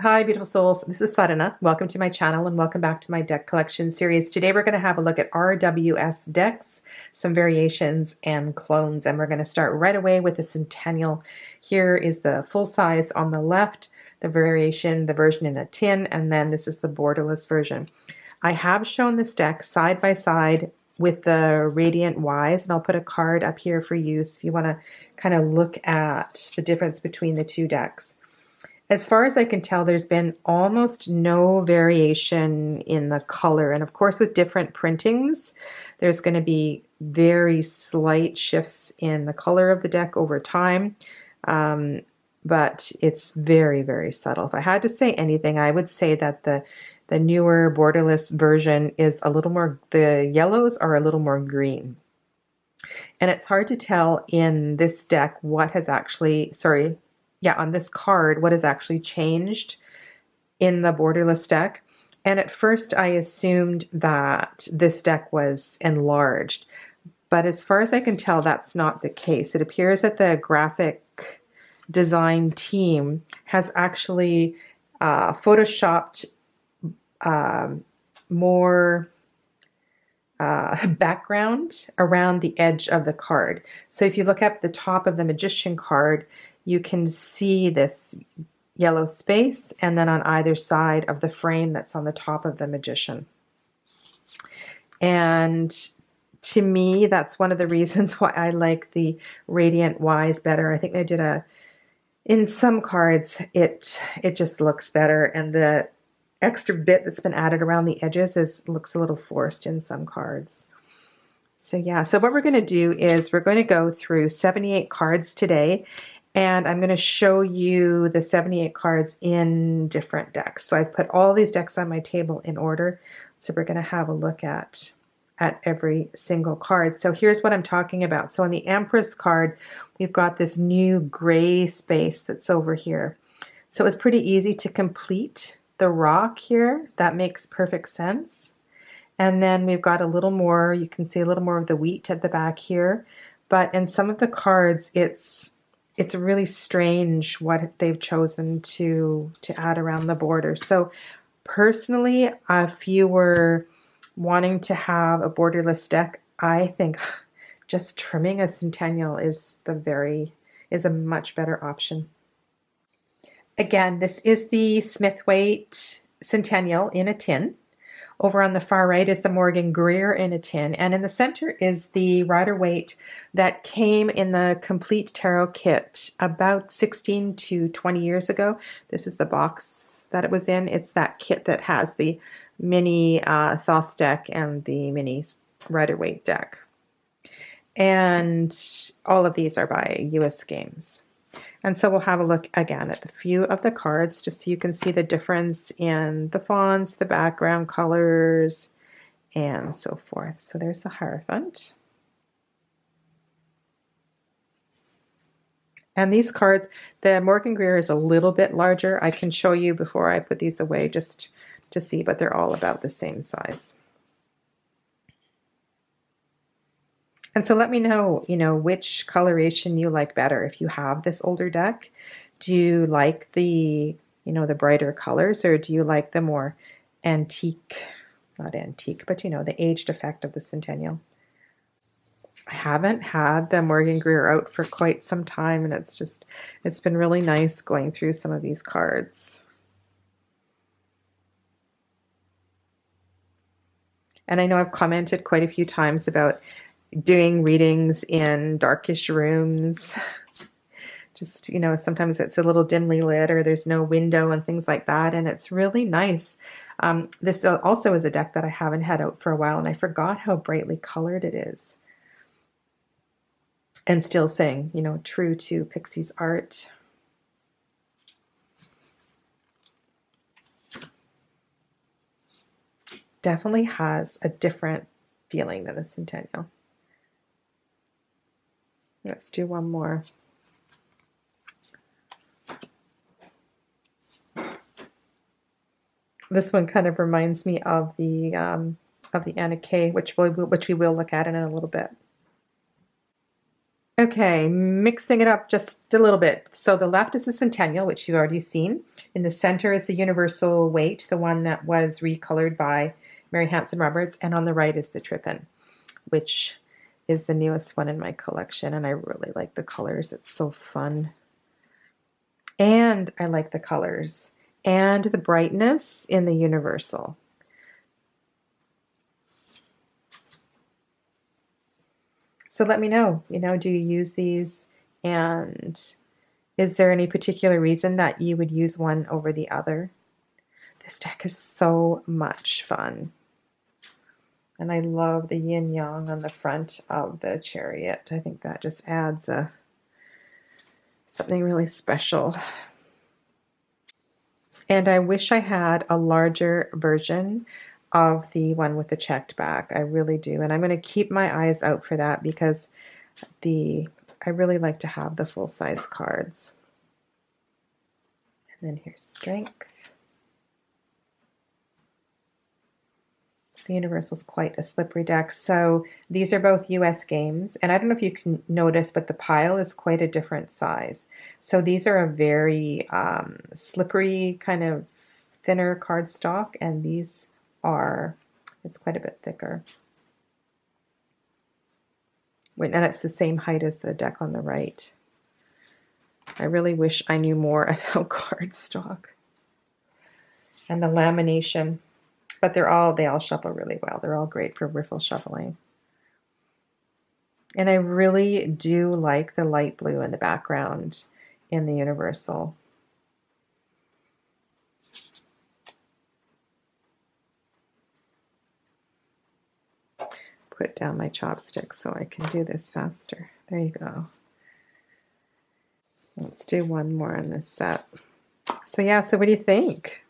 Hi, beautiful souls. This is Sadhana. Welcome to my channel and welcome back to my deck collection series. Today we're going to have a look at RWS decks, some variations and clones, and we're going to start right away with the Centennial. Here is the full size on the left, the variation, the version in a tin, and then this is the borderless version. I have shown this deck side by side with the Radiant Wise, and I'll put a card up here for use if you want to kind of look at the difference between the two decks. As far as I can tell, there's been almost no variation in the color. And of course, with different printings, there's going to be very slight shifts in the color of the deck over time. But it's very, very subtle. If I had to say anything, I would say that the newer borderless version is a little more, the yellows are a little more green. And it's hard to tell in this deck what has actually, on this card, what has actually changed in the borderless deck. And at first I assumed that this deck was enlarged, but as far as I can tell, that's not the case. It appears that the graphic design team has actually photoshopped more background around the edge of the card. So if you look up the top of the Magician card, you can see this yellow space, and then on either side of the frame that's on the top of the Magician. And to me, that's one of the reasons why I like the Radiant Wise better. I think they did in some cards, it just looks better, and the extra bit that's been added around the edges looks a little forced in some cards. So yeah, so what we're going to do is we're going to go through 78 cards today, and I'm going to show you the 78 cards in different decks. So I've put all these decks on my table in order. So we're going to have a look at every single card. So here's what I'm talking about. So on the Empress card, we've got this new gray space that's over here. So it's pretty easy to complete the rock here. That makes perfect sense. And then we've got a little more, you can see a little more of the wheat at the back here. But in some of the cards, it's really strange what they've chosen to add around the border. So personally, if you were wanting to have a borderless deck, I think just trimming a Centennial is a much better option. Again, this is the Smithwaite Centennial in a tin. Over on the far right is the Morgan Greer in a tin, and in the center is the Rider-Waite that came in the complete tarot kit about 16 to 20 years ago. This is the box that it was in. It's that kit that has the mini Thoth deck and the mini Rider-Waite deck. And all of these are by US Games. And so we'll have a look again at a few of the cards just so you can see the difference in the fonts, the background colors, and so forth. So there's the Hierophant. And these cards, the Morgan Greer is a little bit larger. I can show you before I put these away just to see, but they're all about the same size. And so let me know, which coloration you like better. If you have this older deck, do you like the, the brighter colors, or do you like the more antique, not antique, but the aged effect of the Centennial? I haven't had the Morgan Greer out for quite some time, and it's been really nice going through some of these cards. And I know I've commented quite a few times about doing readings in darkish rooms. Just, sometimes it's a little dimly lit or there's no window and things like that. And it's really nice. This also is a deck that I haven't had out for a while, and I forgot how brightly colored it is. And still saying, true to Pixie's art. Definitely has a different feeling than the Centennial. Let's do one more. This one kind of reminds me of the Anna Kay, which we will look at in a little bit. Okay, mixing it up just a little bit. So the left is the Centennial, which you've already seen. In the center is the Universal Weight, the one that was recolored by Mary Hanson Roberts. And on the right is the Trippin, which is the newest one in my collection. And I really like the colors. It's so fun. And I like the colors and the brightness in the Universal. So let me know, do you use these? And is there any particular reason that you would use one over the other? This deck is so much fun. And I love the yin yang on the front of the chariot. I think that just adds something really special. And I wish I had a larger version of the one with the checked back. I really do. And I'm going to keep my eyes out for that because I really like to have the full-size cards. And then here's Strength. The Universal's quite a slippery deck. So these are both US games. And I don't know if you can notice, but the pile is quite a different size. So these are a very slippery, kind of thinner cardstock. And these it's quite a bit thicker. And it's the same height as the deck on the right. I really wish I knew more about cardstock. And the lamination. But they all shuffle really well. They're all great for riffle shuffling. And I really do like the light blue in the background in the Universal. Put down my chopsticks so I can do this faster. There you go. Let's do one more on this set. So yeah, so what do you think?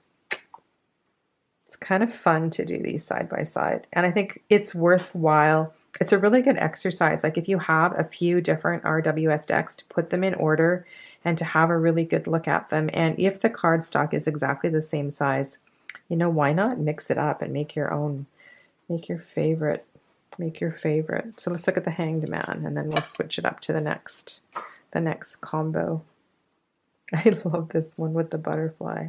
It's kind of fun to do these side by side. And I think it's worthwhile. It's a really good exercise. Like if you have a few different RWS decks, to put them in order and to have a really good look at them. And if the cardstock is exactly the same size, why not mix it up and make your own, make your favorite. So let's look at the Hanged Man and then we'll switch it up to the next combo. I love this one with the butterfly.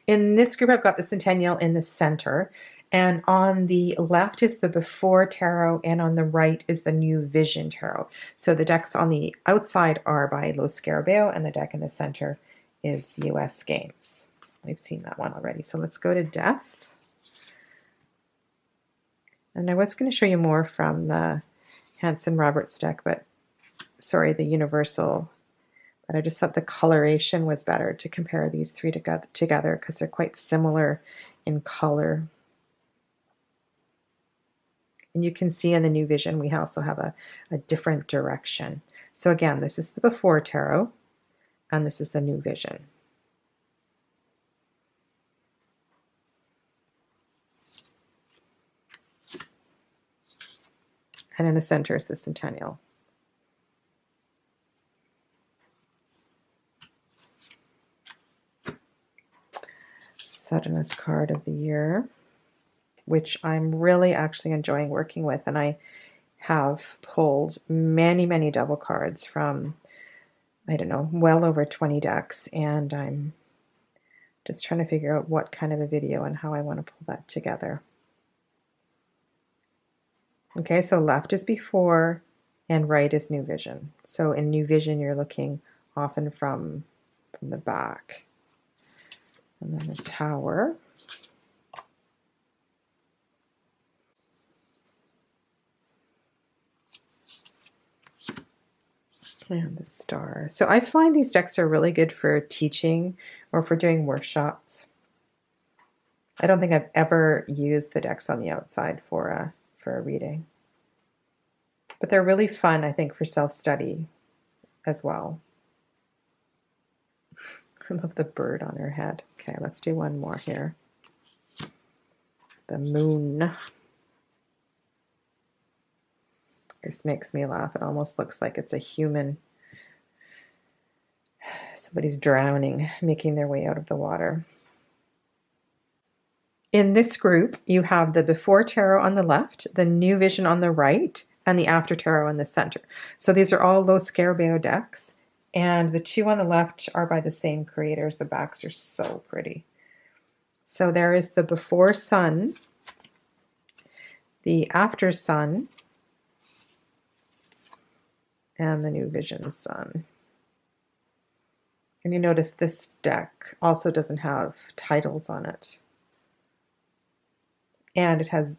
In this group, I've got the Centennial in the center, and on the left is the Before Tarot, and on the right is the New Vision Tarot. So the decks on the outside are by Los Scarabeo, and the deck in the center is US Games. We've seen that one already. So let's go to Death. And I was going to show you more from the Hanson Roberts deck, the Universal. But I just thought the coloration was better to compare these three together because they're quite similar in color. And you can see in the New Vision, we also have a different direction. So again, this is the Before Tarot, and this is the New Vision. And in the center is the Centennial. Suddenest card of the year, which I'm really actually enjoying working with. And I have pulled many, many double cards from, I don't know, well over 20 decks. And I'm just trying to figure out what kind of a video and how I want to pull that together. Okay, so left is Before and right is New Vision. So in New Vision, you're looking often from the back. And then the Tower. And the Star. So I find these decks are really good for teaching or for doing workshops. I don't think I've ever used the decks on the outside for a reading. But they're really fun, I think, for self-study as well. I love the bird on her head. Okay, let's do one more here. The Moon. This makes me laugh. It almost looks like it's a human. Somebody's drowning, making their way out of the water. In this group, you have the before tarot on the left, the new vision on the right, and the after tarot in the center. So these are all Lo Scarabeo decks, and the two on the left are by the same creators. The backs are so pretty. So there is the before sun, the after sun, and the new vision sun. And you notice this deck also doesn't have titles on it. And it has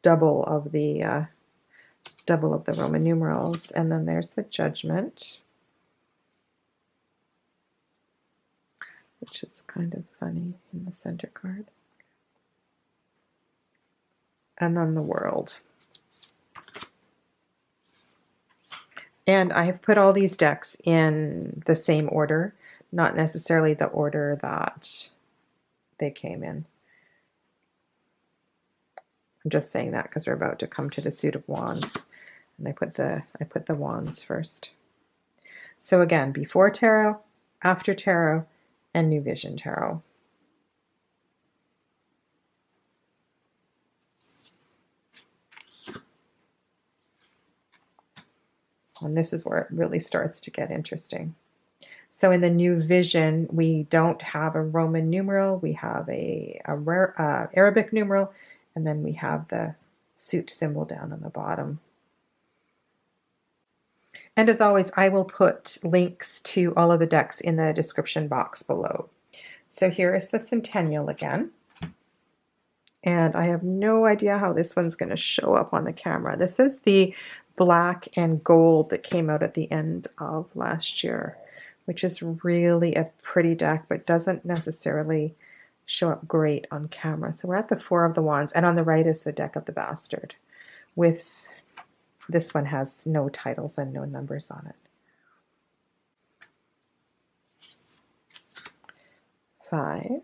double of the Roman numerals. And then there's the Judgment, which is kind of funny in the center card. And then the World. And I have put all these decks in the same order, not necessarily the order that they came in. I'm just saying that because we're about to come to the suit of wands, and I put the wands first. So again, before tarot, after tarot, and new vision tarot. And this is where it really starts to get interesting. So in the new vision, we don't have a Roman numeral, we have a Arabic numeral, and then we have the suit symbol down on the bottom. And as always, I will put links to all of the decks in the description box below. So here is the Centennial again. And I have no idea how this one's going to show up on the camera. This is the black and gold that came out at the end of last year, which is really a pretty deck, but doesn't necessarily show up great on camera. So we're at the Four of the Wands, and on the right is the deck of the Bastard. With this one has no titles and no numbers on it. 5.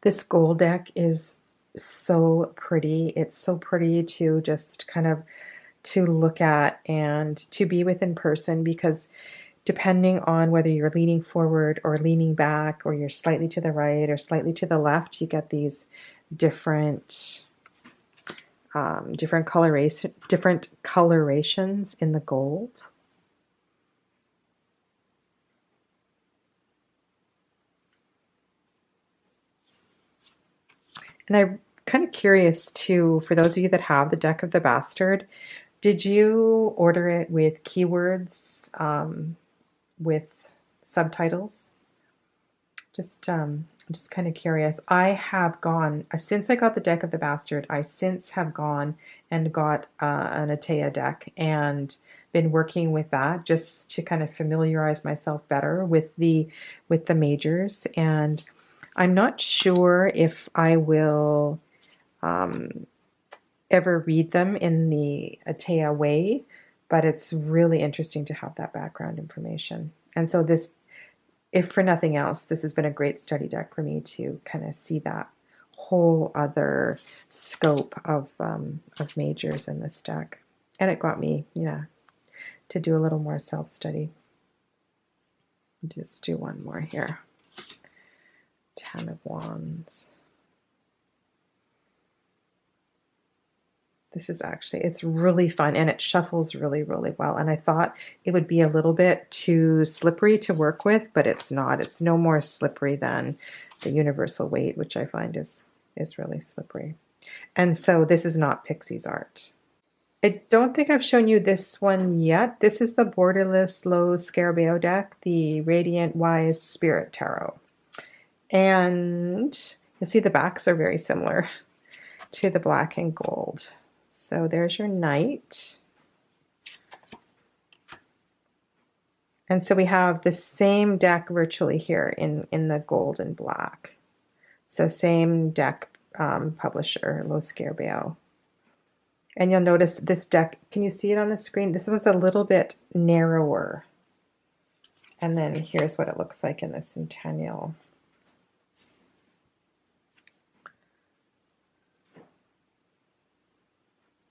This gold deck is so pretty. It's so pretty to just kind of to look at and to be with in person, because depending on whether you're leaning forward or leaning back, or you're slightly to the right or slightly to the left, you get these different colorations in the gold. And I'm kind of curious too, for those of you that have the deck of the Bastard, did you order it with keywords, with subtitles? Just kind of curious. I have gone, since I got the deck of the Bastard, I since have gone and got an Atea deck and been working with that just to kind of familiarize myself better with the majors. And I'm not sure if I will ever read them in the Atea way, but it's really interesting to have that background information. And so this, if for nothing else, this has been a great study deck for me to kind of see that whole other scope of majors in this deck. And it got me, to do a little more self-study. Just do one more here. 10 of Wands. This is actually, it's really fun, and it shuffles really, really well. And I thought it would be a little bit too slippery to work with, but it's not. It's no more slippery than the universal weight, which I find is really slippery. And so this is not Pixie's art. I don't think I've shown you this one yet. This is the borderless Lo Scarabeo deck, the Radiant Wise Spirit Tarot. And you'll see the backs are very similar to the black and gold. So there's your Knight. And so we have the same deck virtually here in the gold and black. So same deck publisher, Lo Scarabeo. And you'll notice this deck, can you see it on the screen? This was a little bit narrower. And then here's what it looks like in the Centennial.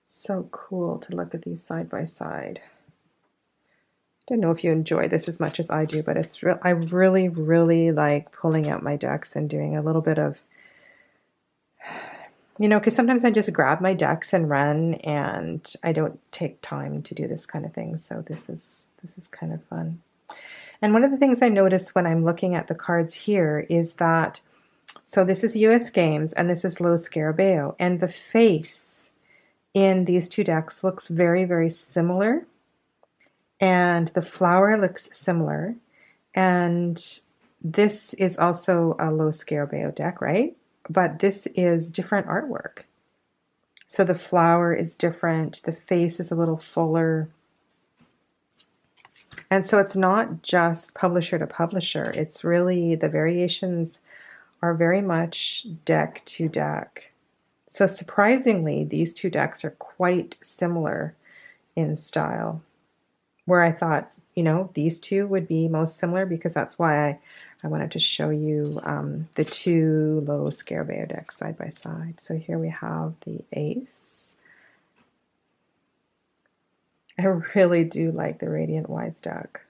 So cool to look at these side by side. Don't know if you enjoy this as much as I do, but it's I really, really like pulling out my decks and doing a little bit of, you know, because sometimes I just grab my decks and run, and I don't take time to do this kind of thing. So this is kind of fun. And one of the things I notice when I'm looking at the cards here is that, so this is US Games and this is Lo Scarabeo, and the face in these two decks looks very, very similar. And the flower looks similar. And this is also a Lo Scarabeo deck, right? But this is different artwork. So the flower is different. The face is a little fuller. And so it's not just publisher to publisher. It's really, the variations are very much deck to deck. So surprisingly, these two decks are quite similar in style. Where I thought, you know, these two would be most similar, because that's why I wanted to show you the two Lo Scarabeo decks side by side. So here we have the ace. I really do like the Radiant Wise deck.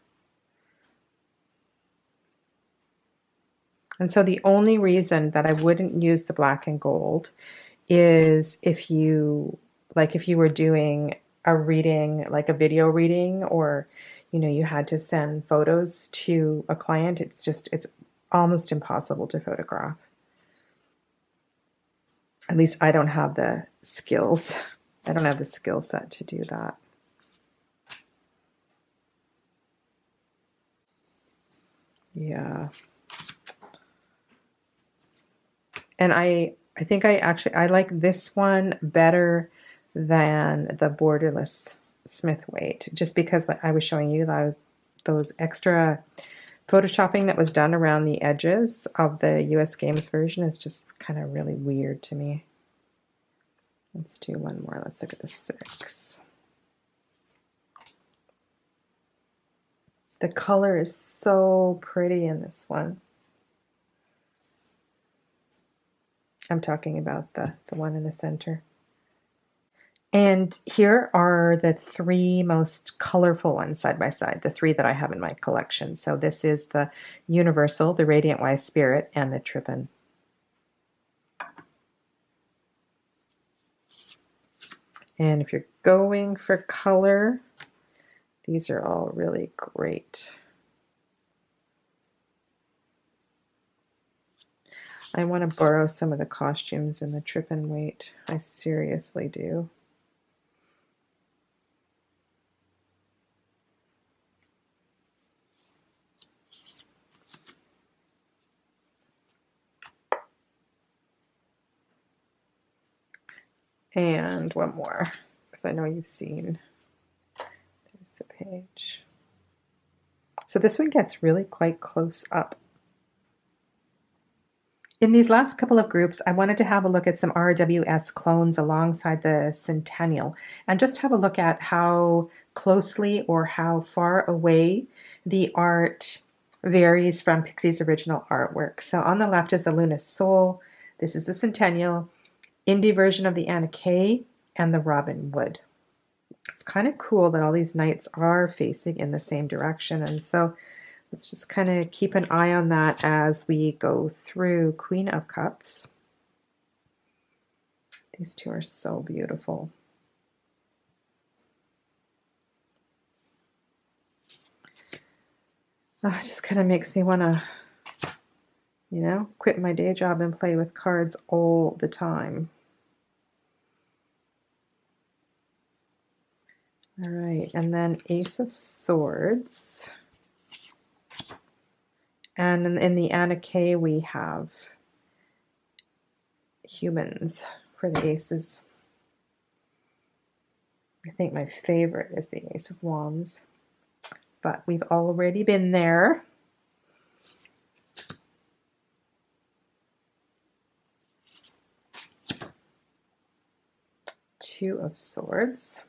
And so the only reason that I wouldn't use the black and gold is if you, like if you were doing a reading, like a video reading, or, you know, you had to send photos to a client, it's almost impossible to photograph. At least I don't have the skills. I don't have the skill set to do that. Yeah. And I think I like this one better than the borderless Smith-Waite, just because I was showing you those extra photoshopping that was done around the edges of the US Games version is just kind of really weird to me. Let's do one more. Let's look at the 6. The color is so pretty in this one. I'm talking about the one in the center. And here are the 3 most colorful ones side by side, the 3 that I have in my collection. So this is the Universal, the Radiant Wise Spirit, and the Trippin. And if you're going for color, these are all really great. I want to borrow some of the costumes in the Trippin Waite. I seriously do. And one more, because I know you've seen. There's the page. So this one gets really quite close up. In these last couple of groups, I wanted to have a look at some RWS clones alongside the Centennial, and just have a look at how closely or how far away the art varies from Pixie's original artwork. So on the left is the Luna's Soul. This is the Centennial, indie version of the Anna Kay, and the Robin Wood. It's kind of cool that all these knights are facing in the same direction, and so let's just kind of keep an eye on that as we go through Queen of Cups. These two are so beautiful. Oh, it just kind of makes me want to, you know, quit my day job and play with cards all the time. All right, and then Ace of Swords. And in the Anna Kay, we have humans for the aces. I think my favorite is the Ace of Wands, but we've already been there. Two of Swords.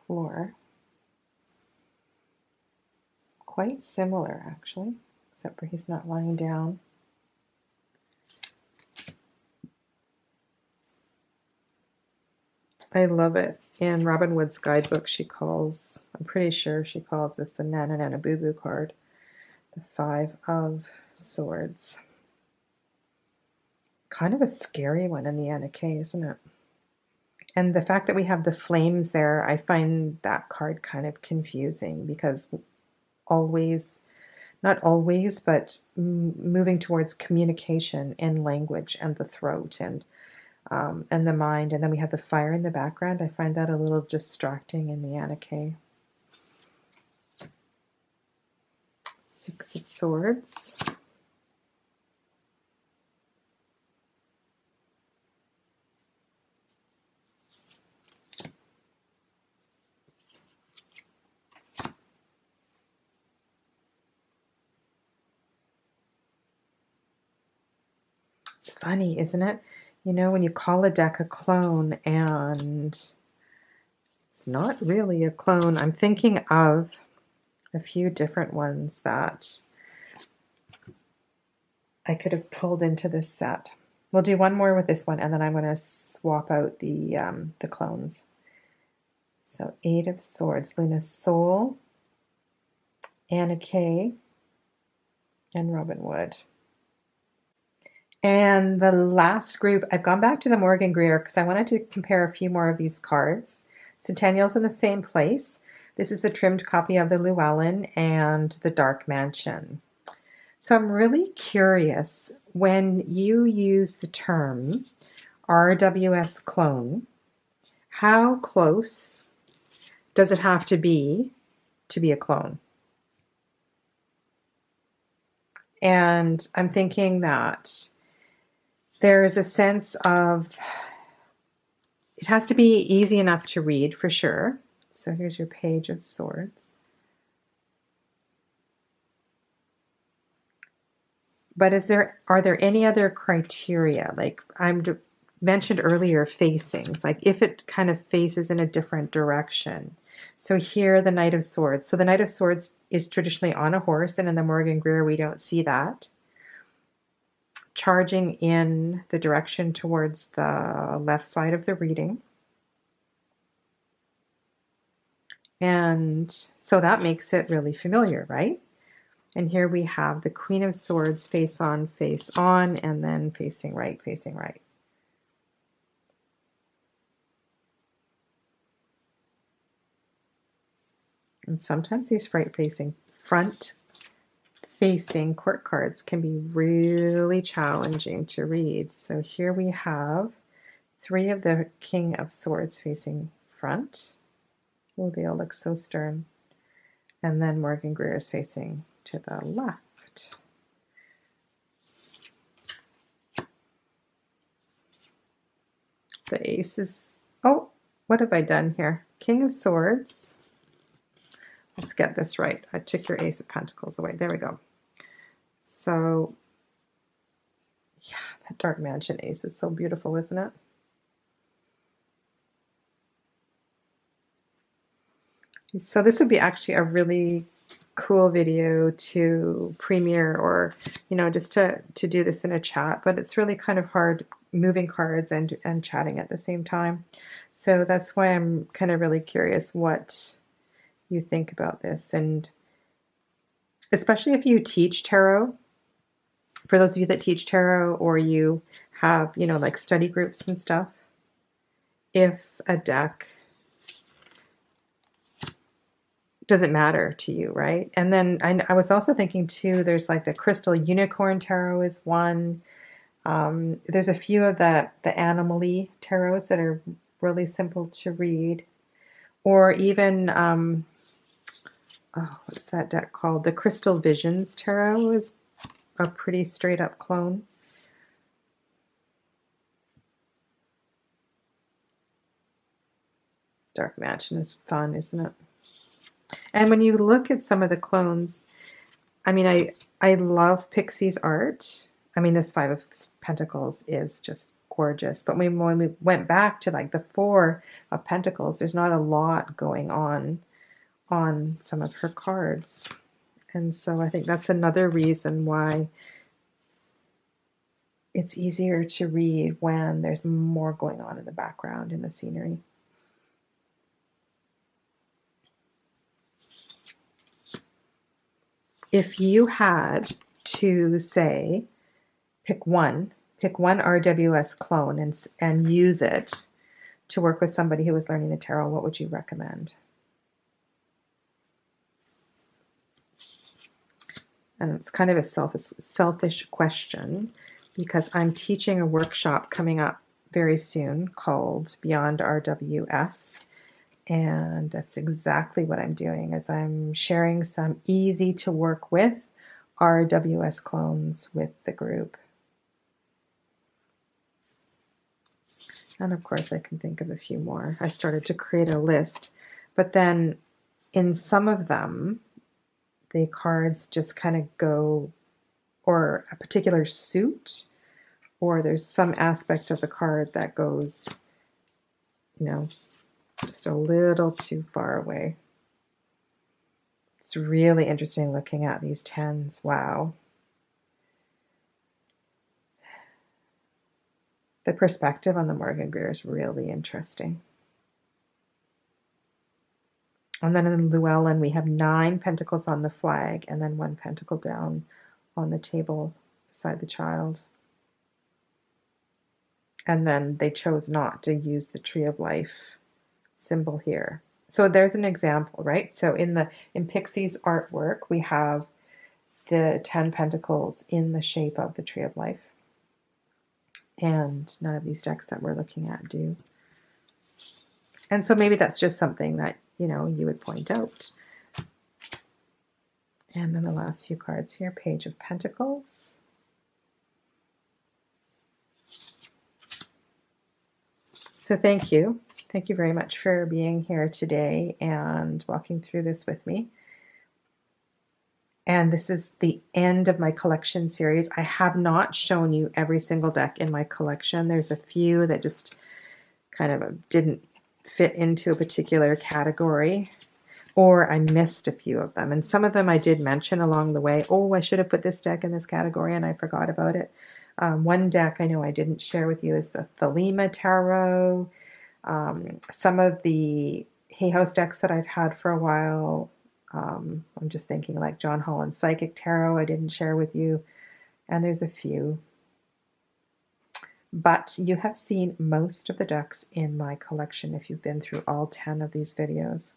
floor. Quite similar, actually, except for he's not lying down. I love it. In Robin Wood's guidebook, I'm pretty sure she calls this the Nana Nana Boo Boo card, the 5 of Swords. Kind of a scary one in the Anna K, isn't it? And the fact that we have the flames there, I find that card kind of confusing because always, not always, but moving towards communication and language and the throat and the mind, and then we have the fire in the background. I find that a little distracting in the Anna K. 6 of Swords. It's funny, isn't it? You know, when you call a deck a clone and it's not really a clone. I'm thinking of a few different ones that I could have pulled into this set. We'll do one more with this one, and then I'm going to swap out the clones. So 8 of Swords, Luna's Soul, Anna K, and Robin Wood. And the last group, I've gone back to the Morgan Greer because I wanted to compare a few more of these cards. Centennial's in the same place. This is a trimmed copy of the Llewellyn and the Dark Mansion. So I'm really curious, when you use the term RWS clone, how close does it have to be a clone? And I'm thinking that there's a sense of, it has to be easy enough to read for sure. So here's your Page of Swords. But are there any other criteria? Like I mentioned earlier, facings, like if it kind of faces in a different direction. So here, the Knight of Swords. So the Knight of Swords is traditionally on a horse, and in the Morgan Greer, we don't see that. Charging in the direction towards the left side of the reading. And so that makes it really familiar, right? And here we have the Queen of Swords face on, and then facing right, facing right. And sometimes these front-facing court cards can be really challenging to read. So here we have 3 of the King of Swords facing front. Oh, they all look so stern. And then Morgan Greer is facing to the left. The aces. Oh, what have I done here? King of Swords. Let's get this right. I took your Ace of Pentacles away. There we go. So, yeah, that Dark Mansion Ace is so beautiful, isn't it? So this would be actually a really cool video to premiere, or, you know, just to do this in a chat, but it's really kind of hard moving cards and chatting at the same time. So that's why I'm kind of really curious what you think about this, and especially if you teach tarot. For those of you that teach tarot, or you have, you know, like study groups and stuff, if a deck doesn't matter to you, right? And then I was also thinking too, there's like the Crystal Unicorn Tarot is one. There's a few of the animal-y tarots that are really simple to read. Or even, what's that deck called? The Crystal Visions Tarot is a pretty straight up clone. Dark Mansion is fun, isn't it? And when you look at some of the clones, I mean, I love Pixie's art. I mean, this 5 of Pentacles is just gorgeous. But when we went back to like the Four of Pentacles, there's not a lot going on some of her cards. And so I think that's another reason why it's easier to read when there's more going on in the background in the scenery. If you had to say, pick one RWS clone and use it to work with somebody who was learning the tarot, what would you recommend? And it's kind of a selfish question, because I'm teaching a workshop coming up very soon called Beyond RWS. And that's exactly what I'm doing, is I'm sharing some easy to work with RWS clones with the group. And of course I can think of a few more. I started to create a list, but then in some of them, the cards just kind of go, or a particular suit, or there's some aspect of the card that goes, you know, just a little too far away. It's really interesting looking at these tens. Wow. The perspective on the Morgan Greer is really interesting. And then in Llewellyn, we have 9 pentacles on the flag and then 1 pentacle down on the table beside the child. And then they chose not to use the Tree of Life symbol here. So there's an example, right? So in Pixie's artwork, we have the 10 pentacles in the shape of the Tree of Life. And none of these decks that we're looking at do. And so maybe that's just something that, you know, you would point out. And then the last few cards here, Page of Pentacles. So thank you. Thank you very much for being here today and walking through this with me. And this is the end of my collection series. I have not shown you every single deck in my collection. There's a few that just kind of didn't fit into a particular category, or I missed a few of them. And some of them I did mention along the way. Oh, I should have put this deck in this category and I forgot about it. One deck I know I didn't share with you is the Thelema Tarot. Some of the Hay House decks that I've had for a while, I'm just thinking like John Holland's Psychic Tarot I didn't share with you. And there's a few. But you have seen most of the decks in my collection if you've been through all 10 of these videos.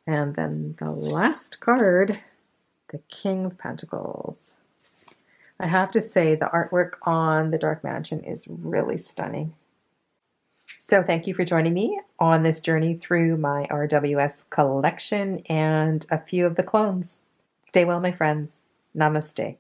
And then the last card, the King of Pentacles. I have to say the artwork on the Dark Mansion is really stunning. So thank you for joining me on this journey through my RWS collection and a few of the clones. Stay well, my friends. Namaste.